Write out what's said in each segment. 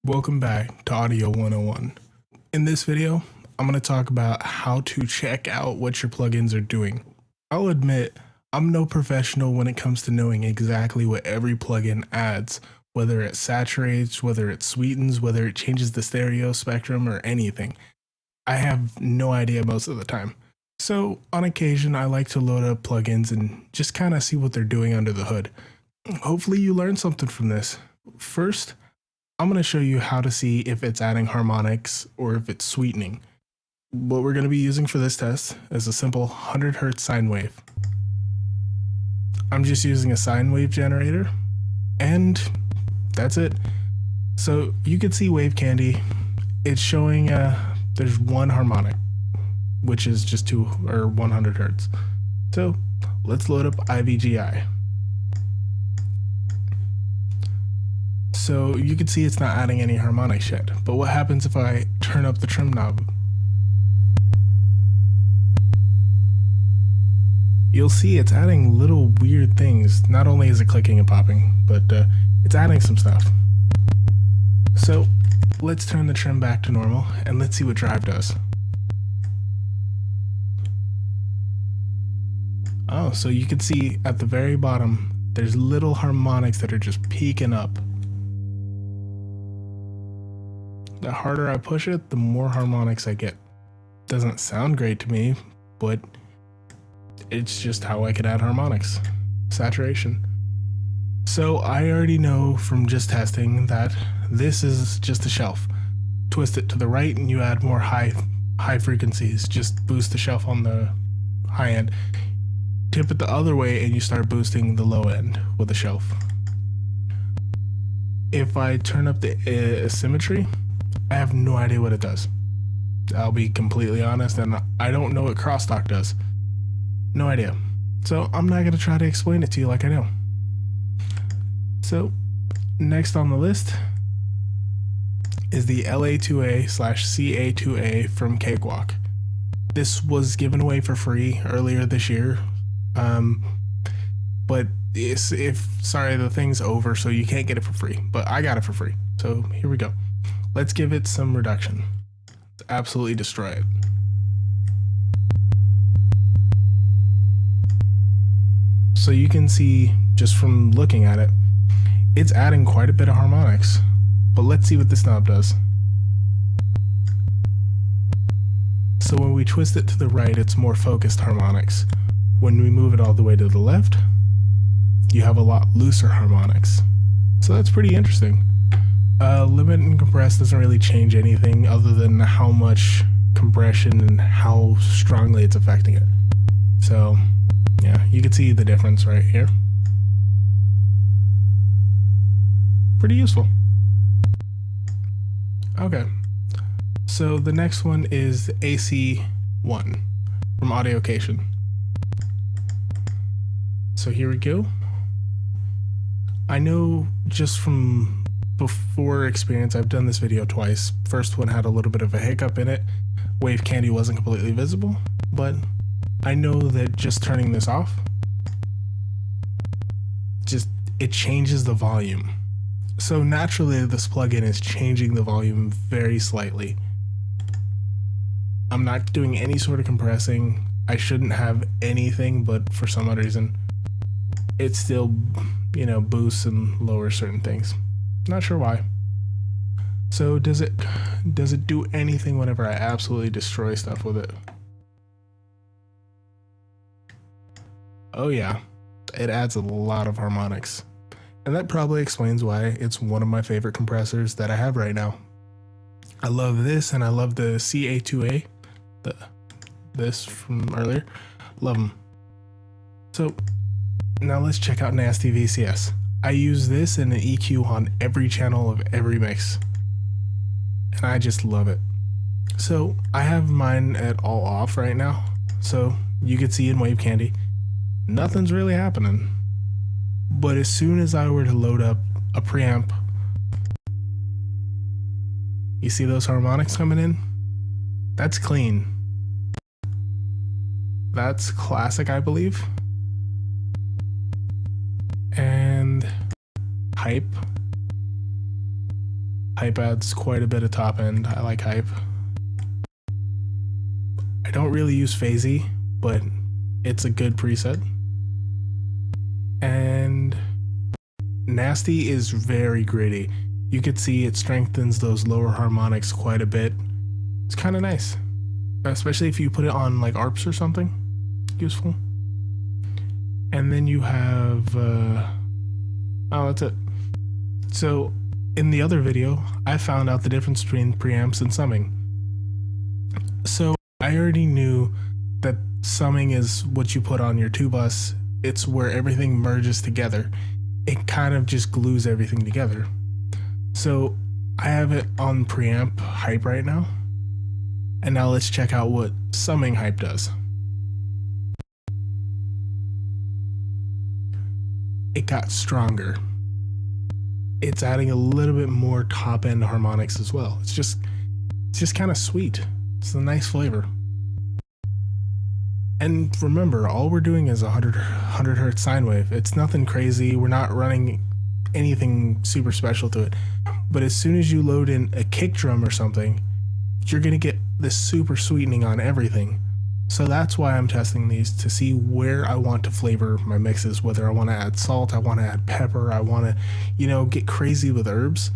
Welcome back to Audio 101. In this video, I'm going to talk about how to check out what your plugins are doing. I'll admit, I'm no professional when it comes to knowing exactly what every plugin adds, whether it saturates, whether it sweetens, whether it changes the stereo spectrum or anything. I have no idea most of the time. So on occasion, I like to load up plugins and just kind of see what they're doing under the hood. Hopefully you learned something from this. First, I'm going to show you how to see if it's adding harmonics or if it's sweetening. What we're going to be using for this test is a simple 100 Hz sine wave. I'm just using a sine wave generator, and that's it. So you can see Wave Candy. It's showing there's one harmonic, which is just 100 Hz. So let's load up IVGI. So you can see it's not adding any harmonics yet, but what happens if I turn up the trim knob? You'll see it's adding little weird things. Not only is it clicking and popping, but it's adding some stuff. So let's turn the trim back to normal and let's see what drive does. Oh, so you can see at the very bottom, there's little harmonics that are just peeking up. The harder I push it, the more harmonics I get. Doesn't sound great to me, but it's just how I could add harmonics. Saturation. So I already know from just testing that this is just a shelf. Twist it to the right and you add more high frequencies. Just boost the shelf on the high end. Tip it the other way and you start boosting the low end with the shelf. If I turn up the symmetry, I have no idea what it does. I'll be completely honest, and I don't know what crosstalk does. No idea. So I'm not going to try to explain it to you like I know. So next on the list is the LA2A/CA2A from Cakewalk. This was given away for free earlier this year, but sorry, the thing's over, so you can't get it for free, but I got it for free. So here we go. Let's give it some reduction. Absolutely destroy it. So you can see just from looking at it, it's adding quite a bit of harmonics. But let's see what this knob does. So when we twist it to the right, it's more focused harmonics. When we move it all the way to the left, you have a lot looser harmonics. So that's pretty interesting. Limit and compress doesn't really change anything other than how much compression and how strongly it's affecting it. So yeah, you can see the difference right here. Pretty useful. Okay, so the next one is AC1 from Audiocation. So here we go. I know just from before experience, I've done this video twice. First one had a little bit of a hiccup in it. Wave Candy wasn't completely visible, but I know that just turning this off, it changes the volume. So naturally this plugin is changing the volume very slightly. I'm not doing any sort of compressing. I shouldn't have anything, but for some odd reason, it still, boosts and lowers certain things. Not sure why. So does it do anything whenever I absolutely destroy stuff with it? Oh yeah, it adds a lot of harmonics. And that probably explains why it's one of my favorite compressors that I have right now. I love this and I love the CA2A, this from earlier. Love them. So now let's check out Nasty VCS. I use this in an EQ on every channel of every mix, and I just love it. So I have mine at all off right now, so you can see in Wave Candy, nothing's really happening. But as soon as I were to load up a preamp, you see those harmonics coming in? That's clean. That's classic, I believe. And hype. Hype adds quite a bit of top end. I like hype. I don't really use phasey, but it's a good preset. And nasty is very gritty. You could see it strengthens those lower harmonics quite a bit. It's kind of nice, especially if you put it on like ARPs or something. Useful. And then you have oh, that's it. So in the other video, I found out the difference between preamps and summing. So I already knew that summing is what you put on your two bus. It's where everything merges together. It kind of just glues everything together. So I have it on preamp hype right now. And now let's check out what summing hype does. It got stronger. It's adding a little bit more top end harmonics as well. It's just kind of sweet. It's a nice flavor. And remember, all we're doing is 100 hertz sine wave. It's nothing crazy. We're not running anything super special to it. But as soon as you load in a kick drum or something, you're gonna get this super sweetening on everything. So that's why I'm testing these, to see where I want to flavor my mixes, whether I want to add salt, I want to add pepper, I want to, you know, get crazy with herbs.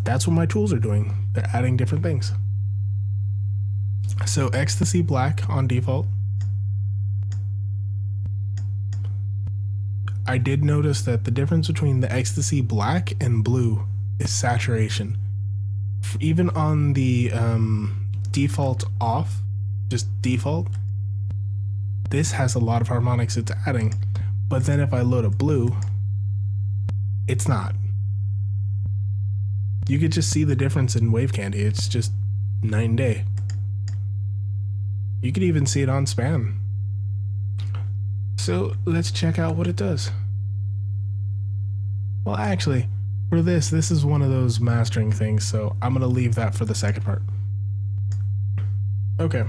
That's what my tools are doing. They're adding different things. So Ecstasy Black on default. I did notice that the difference between the Ecstasy Black and Blue is saturation. Even on the default off, just default, this has a lot of harmonics it's adding. But then if I load a Blue, it's not. You could just see the difference in wave candy. It's just night and day. You could even see it on span. So let's check out what it does. Well, actually, for this is one of those mastering things, so I'm gonna leave that for the second part. Okay.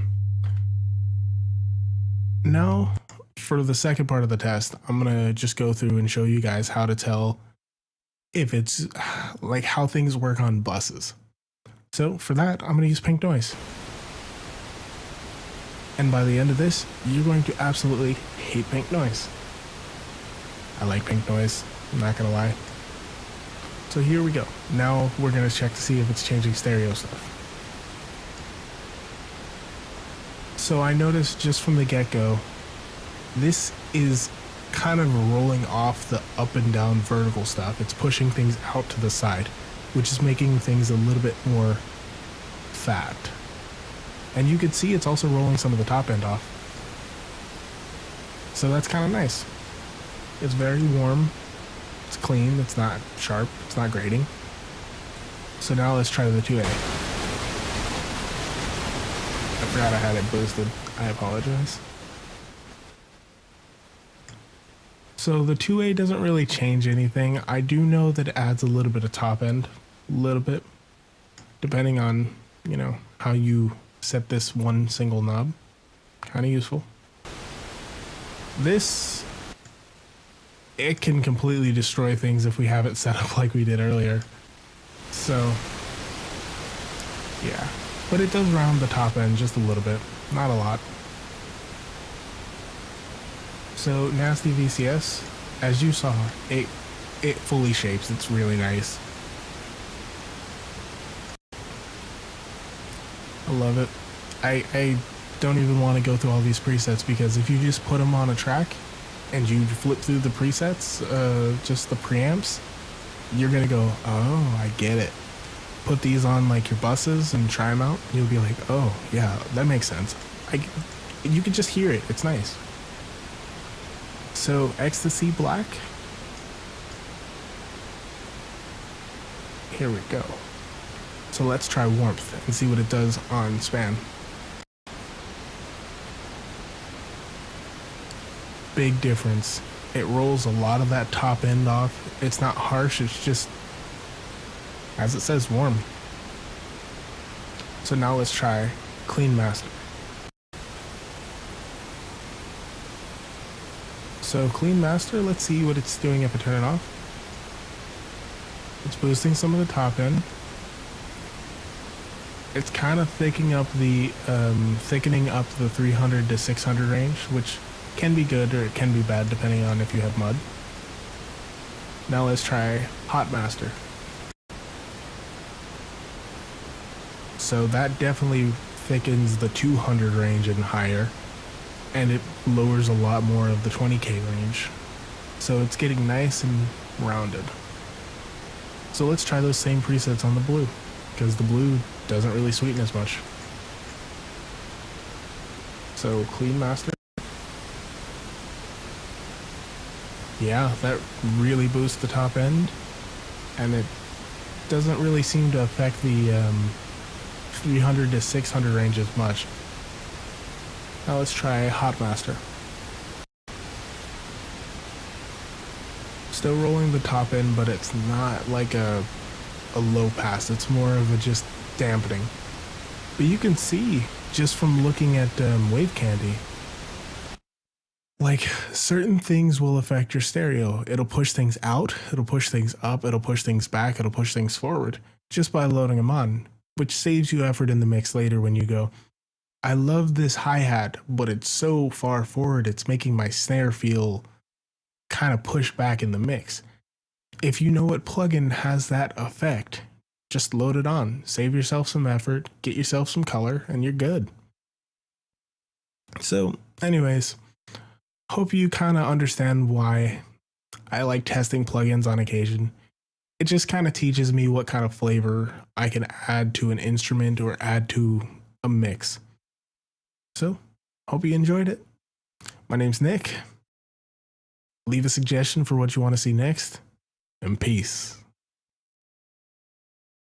Now, for the second part of the test, I'm gonna just go through and show you guys how to tell if it's like how things work on buses. So for that, I'm gonna use pink noise. And by the end of this, you're going to absolutely hate pink noise. I like pink noise, I'm not gonna lie. So here we go. Now we're gonna check to see if it's changing stereo stuff. So I noticed just from the get-go, this is kind of rolling off the up and down vertical stuff. It's pushing things out to the side, which is making things a little bit more fat. And you can see it's also rolling some of the top end off. So that's kind of nice. It's very warm. It's clean. It's not sharp. It's not grating. So now let's try the 2A. I forgot I had it boosted. I apologize. So the 2A doesn't really change anything. I do know that it adds a little bit of top end. A little bit. Depending on, you know, how you set this one single knob. Kind of useful. This, it can completely destroy things if we have it set up like we did earlier. So, yeah. But it does round the top end just a little bit. Not a lot. So, Nasty VCS, as you saw, it fully shapes. It's really nice. I love it. I don't even want to go through all these presets, because if you just put them on a track and you flip through the presets, just the preamps, you're gonna go, oh, I get it. Put these on like your buses and try them out. You'll be like, oh yeah, that makes sense. You can just hear it. It's nice. So Ecstasy Black. Here we go. So let's try Warmth and see what it does on span. Big difference. It rolls a lot of that top end off. It's not harsh, it's just, as it says, warm. So now let's try Clean Master. So Clean Master, let's see what it's doing if I turn it off. It's boosting some of the top end. It's kind of thickening up the 300 to 600 range, which can be good or it can be bad depending on if you have mud. Now let's try Hot Master. So that definitely thickens the 200 range and higher, and it lowers a lot more of the 20k range. So it's getting nice and rounded. So let's try those same presets on the blue, because the blue doesn't really sweeten as much. So Clean Master. Yeah, that really boosts the top end, and it doesn't really seem to affect the 300 to 600 range as much. Now let's try Hot Master. Still rolling the top end, but it's not like a low pass. It's more of a just dampening. But you can see just from looking at Wave Candy, like certain things will affect your stereo. It'll push things out, it'll push things up, it'll push things back, it'll push things forward just by loading them on, which saves you effort in the mix later when you go, I love this hi-hat, but it's so far forward, it's making my snare feel kind of pushed back in the mix. If you know what plugin has that effect, just load it on, save yourself some effort, get yourself some color, and you're good. So anyways, hope you kind of understand why I like testing plugins on occasion. It just kind of teaches me what kind of flavor I can add to an instrument or add to a mix. So, hope you enjoyed it. My name's Nick. Leave a suggestion for what you want to see next, and peace.